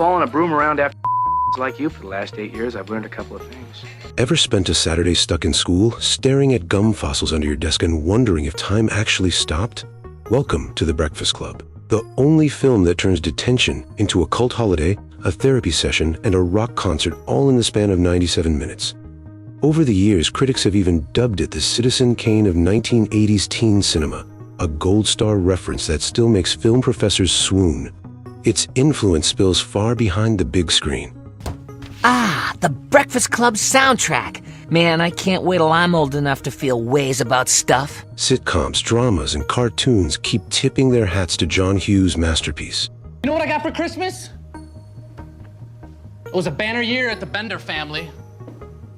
following a broom around after like you for the last 8 years, I've learned a couple of things. Ever spent a Saturday stuck in school, staring at gum fossils under your desk and wondering if time actually stopped? Welcome to The Breakfast Club, the only film that turns detention into a cult holiday, a therapy session, and a rock concert all in the span of 97 minutes. Over the years, critics have even dubbed it the Citizen Kane of 1980s teen cinema, a gold star reference that still makes film professors swoon. Its influence spills far behind the big screen. Ah, the Breakfast Club soundtrack. Man, I can't wait till I'm old enough to feel ways about stuff. Sitcoms, dramas, and cartoons keep tipping their hats to John Hughes' masterpiece. You know what I got for Christmas? It was a banner year at the Bender family.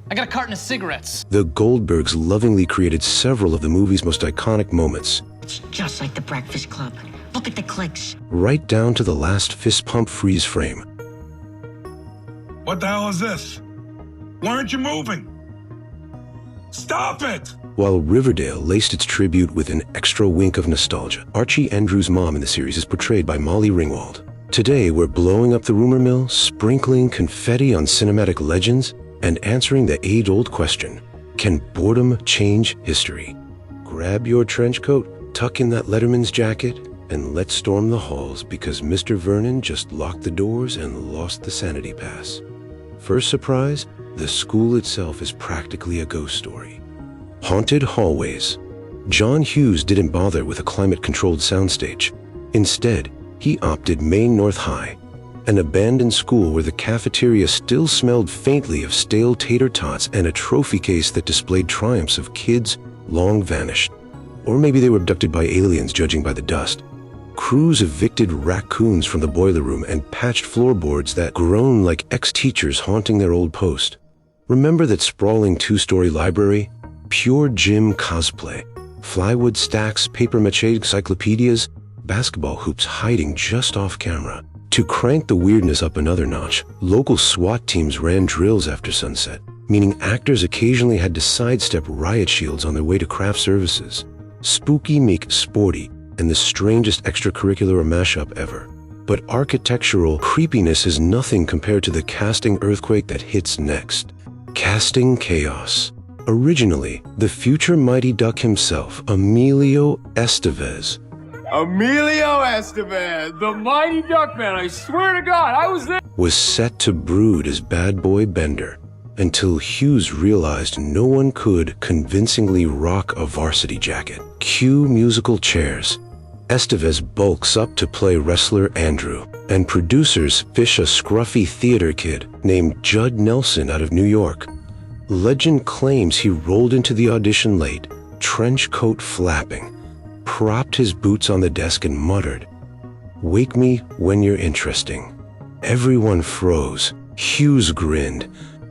I got a carton of cigarettes. The Goldbergs lovingly created several of the movie's most iconic moments. It's just like the Breakfast Club. Look at the clicks. Right down to the last fist pump freeze frame. What the hell is this? Why aren't you moving? Stop it! While Riverdale laced its tribute with an extra wink of nostalgia, Archie Andrews' mom in the series is portrayed by Molly Ringwald. Today, we're blowing up the rumor mill, sprinkling confetti on cinematic legends, and answering the age-old question, can boredom change history? Grab your trench coat, tuck in that Letterman's jacket, and let's storm the halls because Mr. Vernon just locked the doors and lost the sanity pass. First surprise, the school itself is practically a ghost story. Haunted hallways. John Hughes didn't bother with a climate-controlled soundstage. Instead, he opted Maine North High, an abandoned school where the cafeteria still smelled faintly of stale tater tots and a trophy case that displayed triumphs of kids long vanished. Or maybe they were abducted by aliens, judging by the dust. Crews evicted raccoons from the boiler room and patched floorboards that groan like ex-teachers haunting their old post. Remember that sprawling two-story library? Pure gym cosplay. Plywood stacks, paper-mache encyclopedias, basketball hoops hiding just off camera. To crank the weirdness up another notch, local SWAT teams ran drills after sunset, meaning actors occasionally had to sidestep riot shields on their way to craft services. Spooky meets sporty, and the strangest extracurricular mashup ever. But architectural creepiness is nothing compared to the casting earthquake that hits next. Casting chaos. Originally, the future Mighty Duck himself, Emilio Estevez, Emilio Estevez, the Mighty Duck Man, I swear to God, I was there! was set to brood as Bad Boy Bender, until Hughes realized no one could convincingly rock a varsity jacket. Cue musical chairs. Estevez bulks up to play wrestler Andrew, and producers fish a scruffy theater kid named Judd Nelson out of New York. Legend claims he rolled into the audition late, trench coat flapping, propped his boots on the desk and muttered, "Wake me when you're interesting." Everyone froze. Hughes grinned.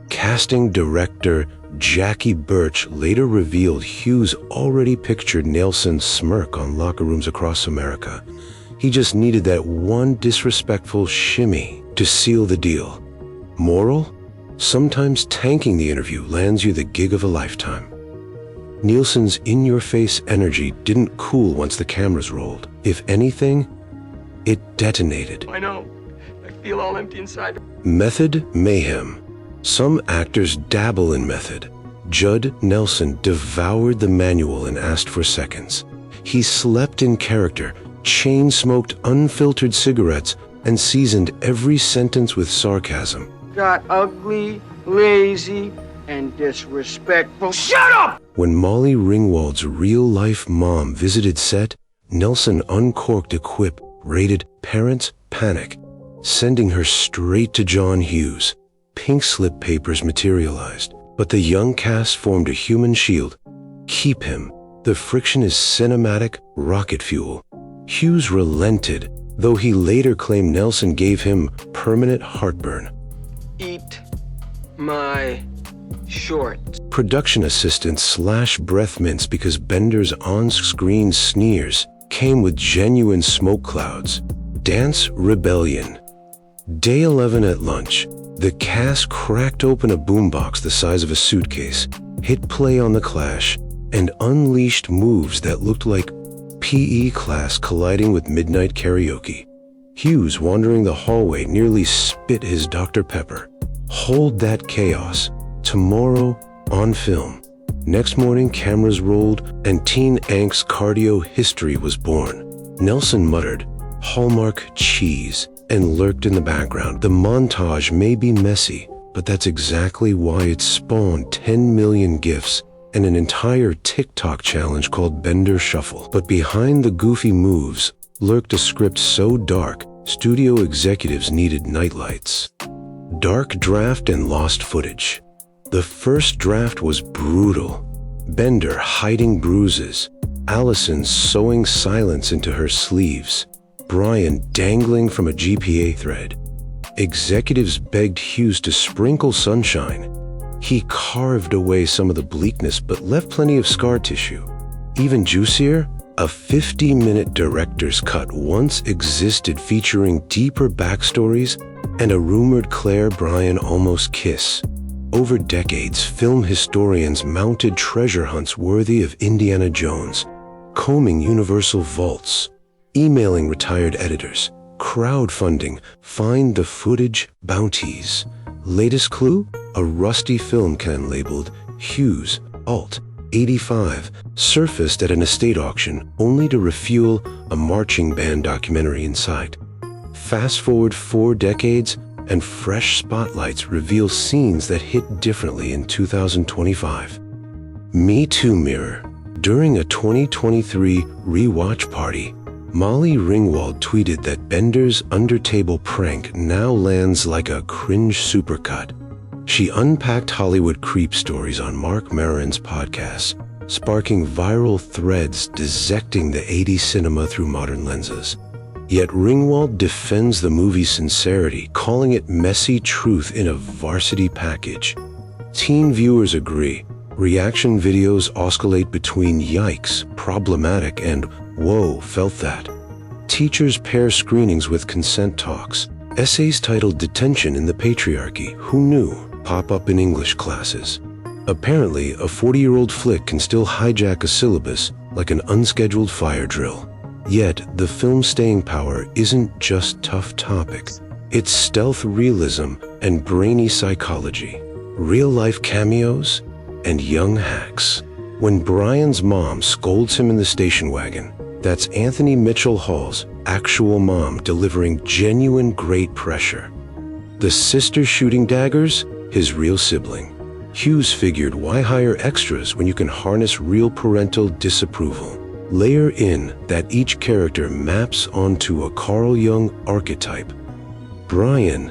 Casting director Jackie Birch later revealed Hughes already pictured Nelson's smirk on locker rooms across America. He just needed that one disrespectful shimmy to seal the deal. Moral? Sometimes tanking the interview lands you the gig of a lifetime. Nielsen's in-your-face energy didn't cool once the cameras rolled. If anything, it detonated. I know. I feel all empty inside. Method mayhem. Some actors dabble in method. Judd Nelson devoured the manual and asked for seconds. He slept in character, chain-smoked unfiltered cigarettes, and seasoned every sentence with sarcasm. Got ugly, lazy, and disrespectful. Shut up! When Molly Ringwald's real-life mom visited set, Nelson uncorked a quip rated "Parents Panic," sending her straight to John Hughes. Pink slip papers materialized, but the young cast formed a human shield. Keep him. The friction is cinematic rocket fuel. Hughes relented, though he later claimed Nelson gave him permanent heartburn. Eat my shorts. Production assistants breath mints because Bender's on-screen sneers came with genuine smoke clouds. Dance Rebellion. Day 11 at lunch. The cast cracked open a boombox the size of a suitcase, hit play on The Clash, and unleashed moves that looked like PE class colliding with midnight karaoke. Hughes, wandering the hallway, nearly spit his Dr. Pepper. Hold that chaos. Tomorrow on film. Next morning, cameras rolled, and Teen Angst's cardio history was born. Nelson muttered, "Hallmark cheese," and lurked in the background. The montage may be messy, but that's exactly why it spawned 10 million GIFs and an entire TikTok challenge called Bender Shuffle. But behind the goofy moves lurked a script so dark, studio executives needed nightlights. Dark draft and lost footage. The first draft was brutal. Bender hiding bruises, Allison sewing silence into her sleeves, Brian dangling from a GPA thread. Executives begged Hughes to sprinkle sunshine. He carved away some of the bleakness but left plenty of scar tissue. Even juicier, a 50-minute director's cut once existed featuring deeper backstories and a rumored Claire-Brian almost kiss. Over decades, film historians mounted treasure hunts worthy of Indiana Jones, combing Universal vaults, emailing retired editors, crowdfunding find the footage bounties. Latest clue? A rusty film can labeled Hughes Alt 85 surfaced at an estate auction only to refuel a marching band documentary inside. Fast forward 4 decades, and fresh spotlights reveal scenes that hit differently in 2025. Me Too Mirror. During a 2023 rewatch party, Molly Ringwald tweeted that Bender's under-table prank now lands like a cringe supercut. She unpacked Hollywood creep stories on Mark Maron's podcast, sparking viral threads dissecting the 80s cinema through modern lenses. Yet Ringwald defends the movie's sincerity, calling it messy truth in a varsity package. Teen viewers agree. Reaction videos oscillate between yikes, problematic, and whoa, felt that. Teachers pair screenings with consent talks. Essays titled Detention in the Patriarchy, Who Knew? Pop up in English classes. Apparently, a 40-year-old flick can still hijack a syllabus like an unscheduled fire drill. Yet, the film's staying power isn't just tough topic. It's stealth realism and brainy psychology, real-life cameos, and young hacks. When Brian's mom scolds him in the station wagon, that's Anthony Mitchell Hall's actual mom delivering genuine great pressure. The sister shooting daggers, his real sibling. Hughes figured, why hire extras when you can harness real parental disapproval? Layer in that each character maps onto a Carl Jung archetype. Brian,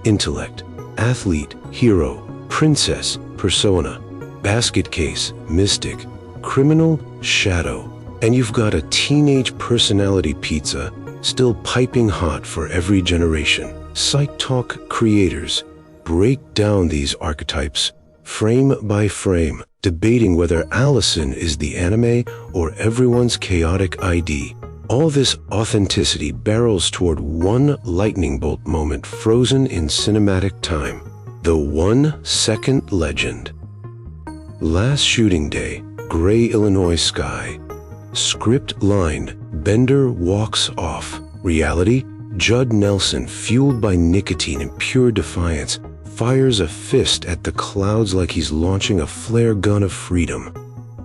intellect, athlete, hero, princess, persona, basket case, mystic, criminal, shadow. And you've got a teenage personality pizza still piping hot for every generation. Psych Talk creators break down these archetypes frame by frame, debating whether Allison is the anime or everyone's chaotic ID. All this authenticity barrels toward one lightning bolt moment frozen in cinematic time. The 1 second legend. Last shooting day, gray Illinois sky. Script line, Bender walks off. Reality, Judd Nelson, fueled by nicotine and pure defiance, fires a fist at the clouds like he's launching a flare gun of freedom.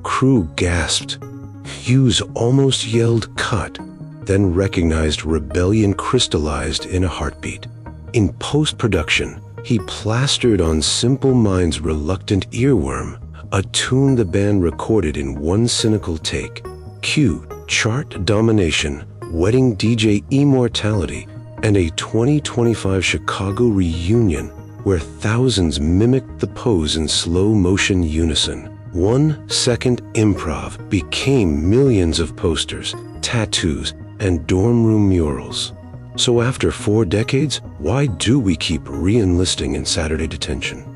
Crew gasped. Hughes almost yelled cut, then recognized rebellion crystallized in a heartbeat. In post-production, he plastered on Simple Minds' reluctant earworm, a tune the band recorded in one cynical take. Cue chart domination, wedding DJ immortality, and a 2025 Chicago reunion where thousands mimicked the pose in slow motion unison. 1 second improv became millions of posters, tattoos, and dorm room murals. So after 4 decades, why do we keep re-enlisting in Saturday Detention?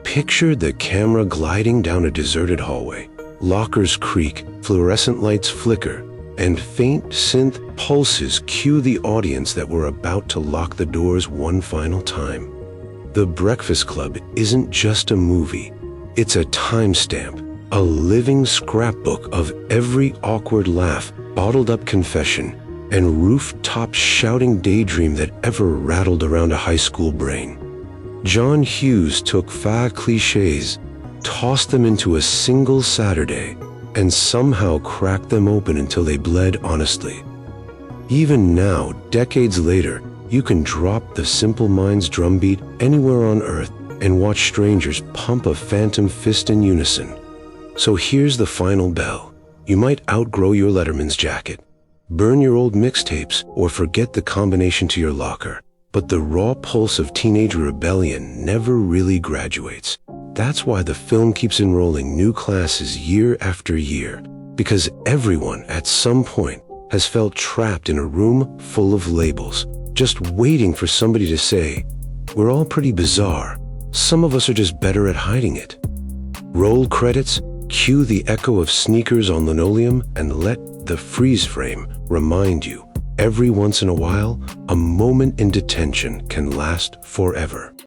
Picture the camera gliding down a deserted hallway. Lockers creak, fluorescent lights flicker, and faint synth pulses cue the audience that we're about to lock the doors one final time. The Breakfast Club isn't just a movie. It's a timestamp, a living scrapbook of every awkward laugh, bottled up confession, and rooftop shouting daydream that ever rattled around a high school brain. John Hughes took fa cliches, tossed them into a single Saturday, and somehow cracked them open until they bled honestly. Even now, decades later, you can drop the Simple Minds drumbeat anywhere on Earth and watch strangers pump a phantom fist in unison. So here's the final bell. You might outgrow your Letterman's jacket, burn your old mixtapes, or forget the combination to your locker. But the raw pulse of teenage rebellion never really graduates. That's why the film keeps enrolling new classes year after year, because everyone at some point has felt trapped in a room full of labels, just waiting for somebody to say, "We're all pretty bizarre. Some of us are just better at hiding it." Roll credits, cue the echo of sneakers on linoleum, and let the freeze frame remind you, every once in a while, a moment in detention can last forever.